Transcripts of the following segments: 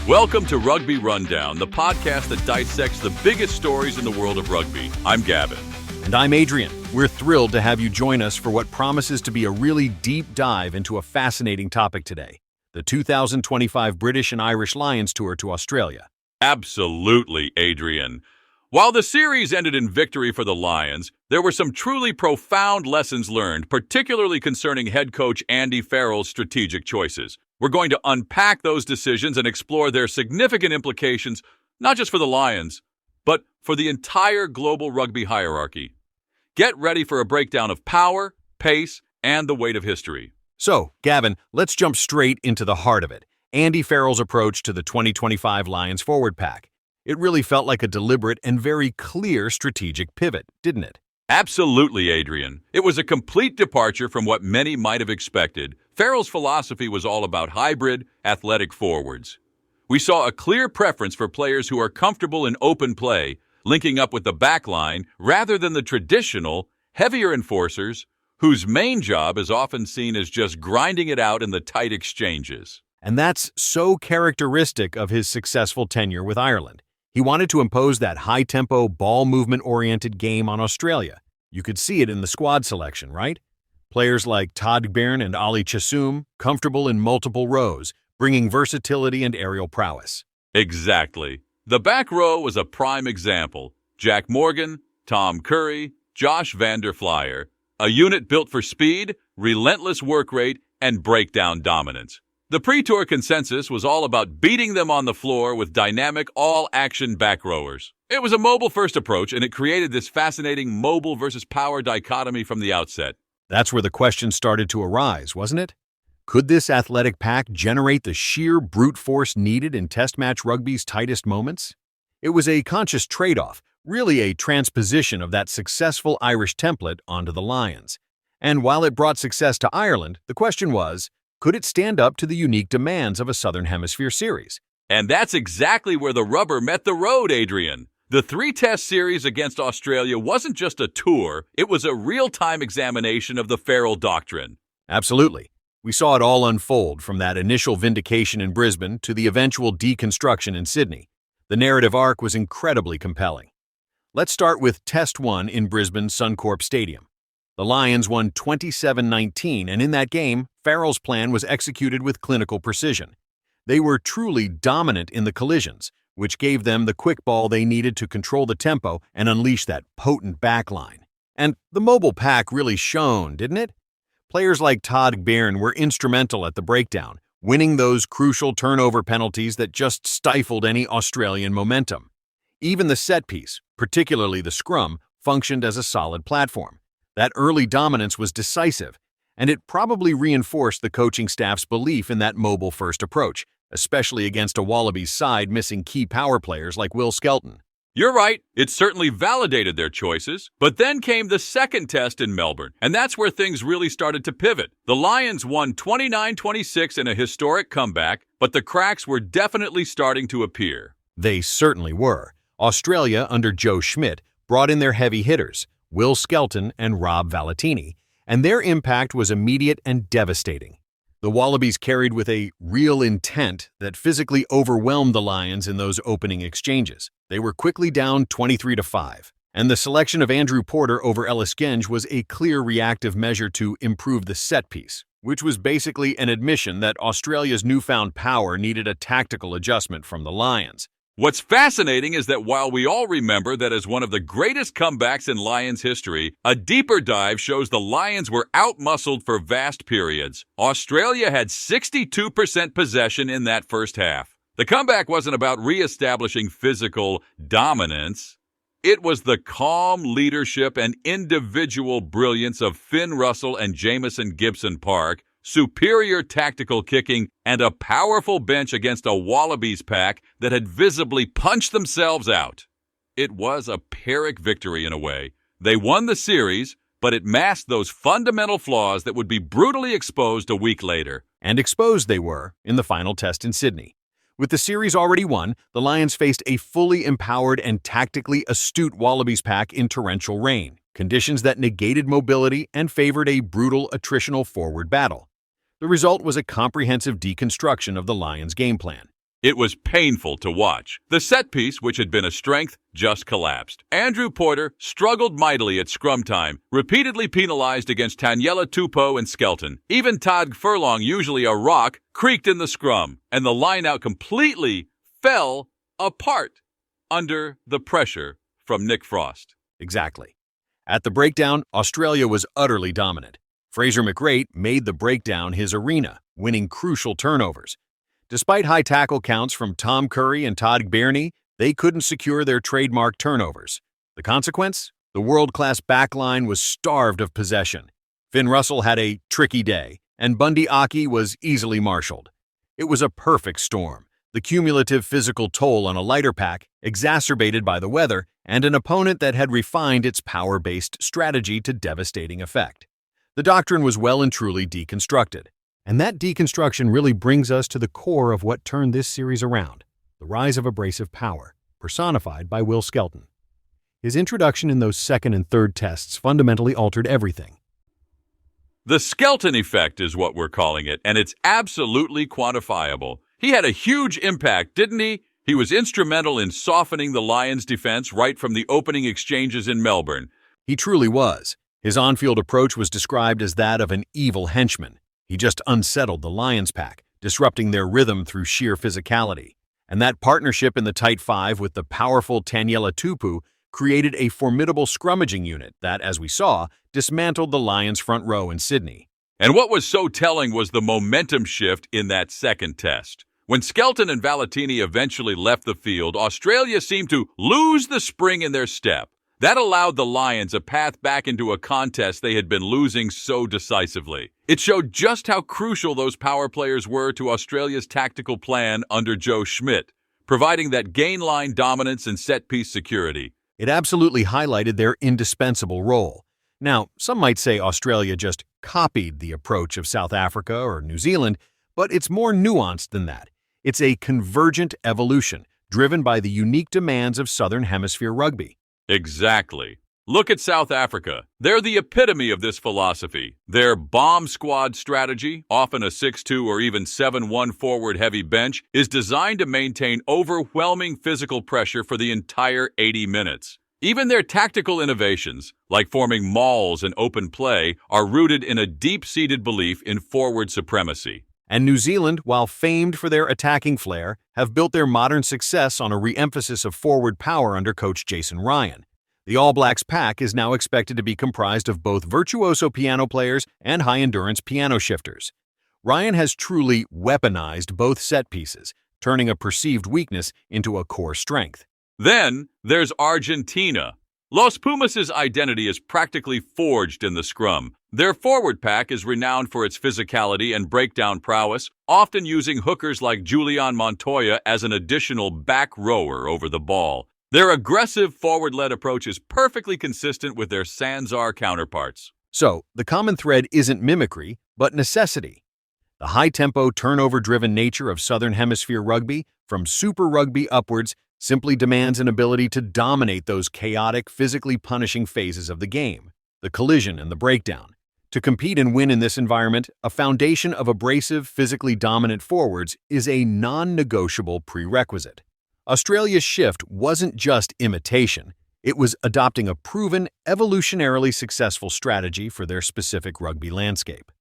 Welcome to Rugby Rundown, the podcast that dissects the biggest stories in the world of rugby. I'm Gavin. And I'm Adrian. We're thrilled to have you join us for what promises to be a really deep dive into a fascinating topic today, the 2025 British and Irish Lions Tour to Australia. Absolutely, Adrian. While the series ended in victory for the Lions, there were some truly profound lessons learned, particularly concerning head coach Andy Farrell's strategic choices. We're going to unpack those decisions and explore their significant implications, not just for the Lions, but for the entire global rugby hierarchy. Get ready for a breakdown of power, pace, and the weight of history. So, Gavin, let's jump straight into the heart of it. Andy Farrell's approach to the 2025 Lions forward pack. It really felt like a deliberate and very clear strategic pivot, didn't it? Absolutely, Adrian. It was a complete departure from what many might have expected. Farrell's philosophy was all about hybrid, athletic forwards. We saw a clear preference for players who are comfortable in open play, linking up with the backline, rather than the traditional, heavier enforcers, whose main job is often seen as just grinding it out in the tight exchanges. And that's so characteristic of his successful tenure with Ireland. He wanted to impose that high-tempo, ball movement-oriented game on Australia. You could see it in the squad selection, right? Players like Tadhg Beirne and Ollie Chessum, comfortable in multiple rows, bringing versatility and aerial prowess. Exactly. The back row was a prime example. Jack Morgan, Tom Curry, Josh van der Flier, a unit built for speed, relentless work rate, and breakdown dominance. The pre-tour consensus was all about beating them on the floor with dynamic, all-action back rowers. It was a mobile-first approach, and it created this fascinating mobile versus power dichotomy from the outset. That's where the question started to arise, wasn't it? Could this athletic pack generate the sheer brute force needed in Test match rugby's tightest moments? It was a conscious trade-off, really a transposition of that successful Irish template onto the Lions. And while it brought success to Ireland, the question was, could it stand up to the unique demands of a Southern Hemisphere series? And that's exactly where the rubber met the road, Adrian. The three-test series against Australia wasn't just a tour, it was a real-time examination of the Farrell doctrine. Absolutely. We saw it all unfold from that initial vindication in Brisbane to the eventual deconstruction in Sydney. The narrative arc was incredibly compelling. Let's start with Test 1 in Brisbane Suncorp Stadium. The Lions won 27-19, and in that game, Farrell's plan was executed with clinical precision. They were truly dominant in the collisions, which gave them the quick ball they needed to control the tempo and unleash that potent backline. And the mobile pack really shone, didn't it? Players like Tadhg Beirne were instrumental at the breakdown, winning those crucial turnover penalties that just stifled any Australian momentum. Even the set piece, particularly the scrum, functioned as a solid platform. That early dominance was decisive, and it probably reinforced the coaching staff's belief in that mobile-first approach, especially against a Wallabies side missing key power players like Will Skelton. You're right, it certainly validated their choices, but then came the second test in Melbourne, and that's where things really started to pivot. The Lions won 29-26 in a historic comeback, but the cracks were definitely starting to appear. They certainly were. Australia, under Joe Schmidt, brought in their heavy hitters, Will Skelton and Rob Valentini, and their impact was immediate and devastating. The Wallabies carried with a real intent that physically overwhelmed the Lions in those opening exchanges. They were quickly down 23-5, and the selection of Andrew Porter over Ellis Genge was a clear reactive measure to improve the set piece, which was basically an admission that Australia's newfound power needed a tactical adjustment from the Lions. What's fascinating is that while we all remember that as one of the greatest comebacks in Lions history, a deeper dive shows the Lions were outmuscled for vast periods. Australia had 62% possession in that first half. The comeback wasn't about reestablishing physical dominance. It was the calm leadership and individual brilliance of Finn Russell and Jamison Gibson Park, superior tactical kicking, and a powerful bench against a Wallabies pack that had visibly punched themselves out. It was a Pyrrhic victory in a way. They won the series, but it masked those fundamental flaws that would be brutally exposed a week later. And exposed they were in the final test in Sydney. With the series already won, the Lions faced a fully empowered and tactically astute Wallabies pack in torrential rain, conditions that negated mobility and favored a brutal attritional forward battle. The result was a comprehensive deconstruction of the Lions' game plan. It was painful to watch. The set piece, which had been a strength, just collapsed. Andrew Porter struggled mightily at scrum time, repeatedly penalized against Taniela Tupou and Skelton. Even Tadhg Furlong, usually a rock, creaked in the scrum, and the lineout completely fell apart under the pressure from Nick Frost. Exactly. At the breakdown, Australia was utterly dominant. Fraser McRate made the breakdown his arena, winning crucial turnovers. Despite high tackle counts from Tom Curry and Tadhg Beirne, they couldn't secure their trademark turnovers. The consequence? The world-class backline was starved of possession. Finn Russell had a tricky day, and Bundy Aki was easily marshaled. It was a perfect storm, the cumulative physical toll on a lighter pack, exacerbated by the weather, and an opponent that had refined its power-based strategy to devastating effect. The doctrine was well and truly deconstructed. And that deconstruction really brings us to the core of what turned this series around, the rise of abrasive power, personified by Will Skelton. His introduction in those second and third tests fundamentally altered everything. The Skelton effect is what we're calling it, and it's absolutely quantifiable. He had a huge impact, didn't he? He was instrumental in softening the Lions' defense right from the opening exchanges in Melbourne. He truly was. His on-field approach was described as that of an evil henchman. He just unsettled the Lions pack, disrupting their rhythm through sheer physicality. And that partnership in the tight five with the powerful Taniela Tupou created a formidable scrummaging unit that, as we saw, dismantled the Lions' front row in Sydney. And what was so telling was the momentum shift in that second test. When Skelton and Valentini eventually left the field, Australia seemed to lose the spring in their step. That allowed the Lions a path back into a contest they had been losing so decisively. It showed just how crucial those power players were to Australia's tactical plan under Joe Schmidt, providing that gain line dominance and set-piece security. It absolutely highlighted their indispensable role. Now, some might say Australia just copied the approach of South Africa or New Zealand, but it's more nuanced than that. It's a convergent evolution, driven by the unique demands of Southern Hemisphere rugby. Exactly. Look at South Africa. They're the epitome of this philosophy. Their bomb squad strategy, often a 6-2 or even 7-1 forward heavy bench, is designed to maintain overwhelming physical pressure for the entire 80 minutes. Even their tactical innovations, like forming mauls and open play, are rooted in a deep-seated belief in forward supremacy. And New Zealand, while famed for their attacking flair, have built their modern success on a re-emphasis of forward power under coach Jason Ryan. The All Blacks pack is now expected to be comprised of both virtuoso piano players and high-endurance piano shifters. Ryan has truly weaponized both set pieces, turning a perceived weakness into a core strength. Then there's Argentina. Los Pumas' identity is practically forged in the scrum. Their forward pack is renowned for its physicality and breakdown prowess, often using hookers like Julian Montoya as an additional back rower over the ball. Their aggressive forward-led approach is perfectly consistent with their Sanzar counterparts. So, the common thread isn't mimicry, but necessity. The high-tempo, turnover-driven nature of Southern Hemisphere rugby, from Super Rugby upwards, simply demands an ability to dominate those chaotic, physically punishing phases of the game, the collision and the breakdown. To compete and win in this environment, a foundation of abrasive, physically dominant forwards is a non-negotiable prerequisite. Australia's shift wasn't just imitation, it was adopting a proven, evolutionarily successful strategy for their specific rugby landscape.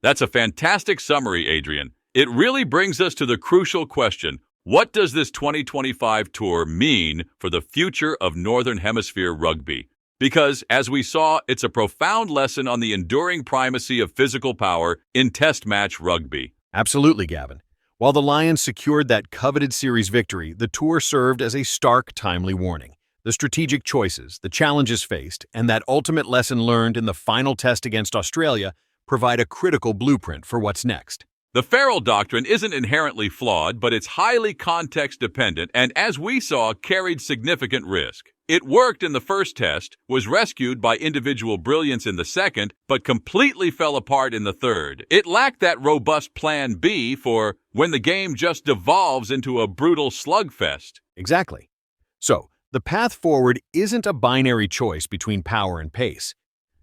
That's a fantastic summary, Adrian. It really brings us to the crucial question: what does this 2025 tour mean for the future of Northern Hemisphere rugby? Because, as we saw, it's a profound lesson on the enduring primacy of physical power in test match rugby. Absolutely, Gavin. While the Lions secured that coveted series victory, the tour served as a stark, timely warning. The strategic choices, the challenges faced, and that ultimate lesson learned in the final test against Australia provide a critical blueprint for what's next. The Farrell doctrine isn't inherently flawed, but it's highly context-dependent and, as we saw, carried significant risk. It worked in the first test, was rescued by individual brilliance in the second, but completely fell apart in the third. It lacked that robust plan B for when the game just devolves into a brutal slugfest. Exactly. So, the path forward isn't a binary choice between power and pace.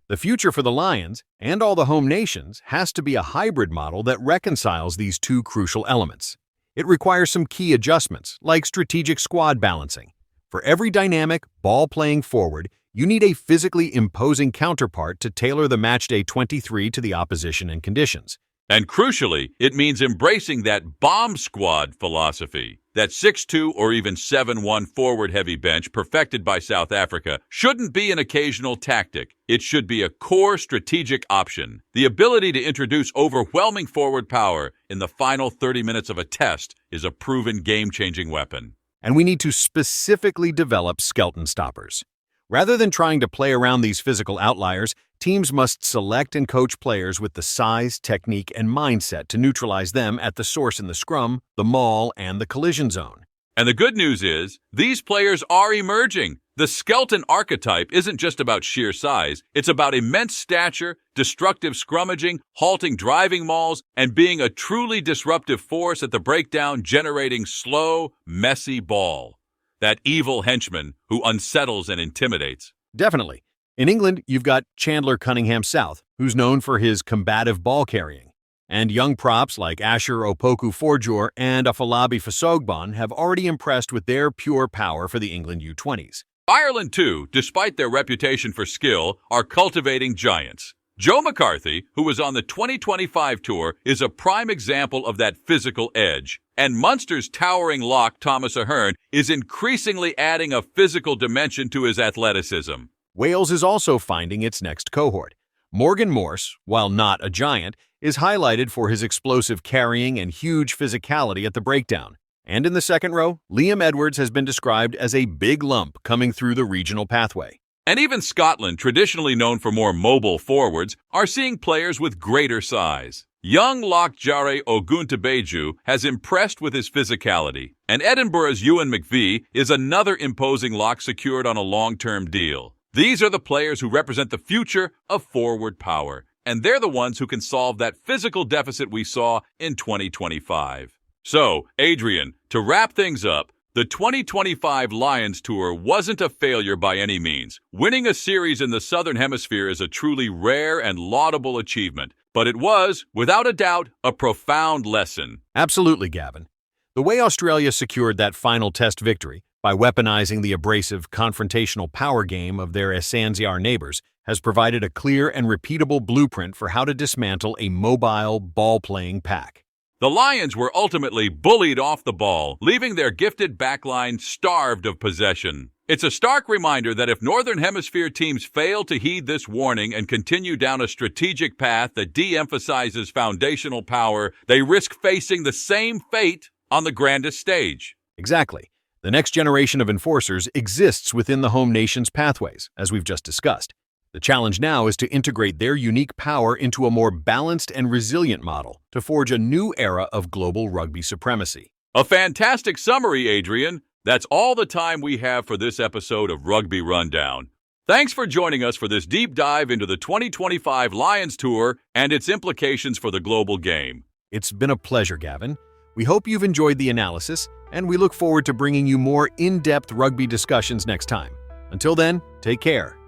The future for the Lions, and all the home nations, has to be a hybrid model that reconciles these two crucial elements. It requires some key adjustments, like strategic squad balancing. For every dynamic, ball-playing forward, you need a physically imposing counterpart to tailor the matchday 23 to the opposition and conditions. And crucially, it means embracing that bomb squad philosophy. That 6-2 or even 7-1 forward-heavy bench perfected by South Africa shouldn't be an occasional tactic. It should be a core strategic option. The ability to introduce overwhelming forward power in the final 30 minutes of a test is a proven game-changing weapon. And we need to specifically develop skeleton stoppers. Rather than trying to play around these physical outliers, teams must select and coach players with the size, technique, and mindset to neutralize them at the source in the scrum, the maul, and the collision zone. And the good news is, these players are emerging. The skeleton archetype isn't just about sheer size, it's about immense stature, destructive scrummaging, halting driving mauls, and being a truly disruptive force at the breakdown, generating slow, messy ball. That evil henchman who unsettles and intimidates. Definitely. In England, you've got Chandler Cunningham South, who's known for his combative ball carrying. And young props like Asher Opoku Forjor and Afolabi Fasogbon have already impressed with their pure power for the England U20s. Ireland, too, despite their reputation for skill, are cultivating giants. Joe McCarthy, who was on the 2025 tour, is a prime example of that physical edge. And Munster's towering lock, Thomas Ahern, is increasingly adding a physical dimension to his athleticism. Wales is also finding its next cohort. Morgan Morse, while not a giant, is highlighted for his explosive carrying and huge physicality at the breakdown. And in the second row, Liam Edwards has been described as a big lump coming through the regional pathway. And even Scotland, traditionally known for more mobile forwards, are seeing players with greater size. Young lock Jare Oguntabeju has impressed with his physicality, and Edinburgh's Ewan McVie is another imposing lock secured on a long-term deal. These are the players who represent the future of forward power, and they're the ones who can solve that physical deficit we saw in 2025. So, Adrian, to wrap things up, the 2025 Lions Tour wasn't a failure by any means. Winning a series in the Southern Hemisphere is a truly rare and laudable achievement, but it was, without a doubt, a profound lesson. Absolutely, Gavin. The way Australia secured that final test victory, by weaponizing the abrasive, confrontational power game of their Essanziar neighbors, has provided a clear and repeatable blueprint for how to dismantle a mobile, ball-playing pack. The Lions were ultimately bullied off the ball, leaving their gifted backline starved of possession. It's a stark reminder that if Northern Hemisphere teams fail to heed this warning and continue down a strategic path that de-emphasizes foundational power, they risk facing the same fate on the grandest stage. Exactly. The next generation of enforcers exists within the home nation's pathways, as we've just discussed. The challenge now is to integrate their unique power into a more balanced and resilient model to forge a new era of global rugby supremacy. A fantastic summary, Adrian. That's all the time we have for this episode of Rugby Rundown. Thanks for joining us for this deep dive into the 2025 Lions Tour and its implications for the global game. It's been a pleasure, Gavin. We hope you've enjoyed the analysis, and we look forward to bringing you more in-depth rugby discussions next time. Until then, take care.